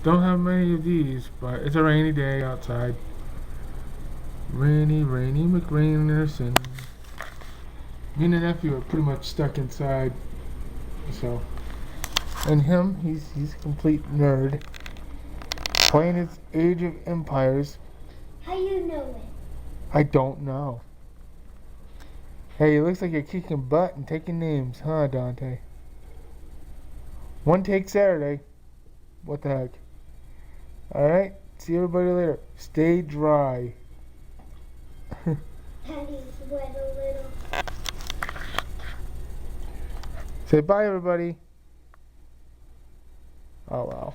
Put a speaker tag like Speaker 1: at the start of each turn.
Speaker 1: Don't have many of these, but it's a rainy day outside. Rainy, rainy McRainerson. Me and the nephew are pretty much stuck inside, so. And him, he's a complete nerd. Playing his Age of Empires.
Speaker 2: How you know it?
Speaker 1: I don't know. Hey, it looks like you're kicking butt and taking names, huh, Dante? One take Saturday. What the heck? Alright, see everybody later. Stay dry.
Speaker 2: Daddy's wet a little.
Speaker 1: Say bye, everybody. Oh, wow.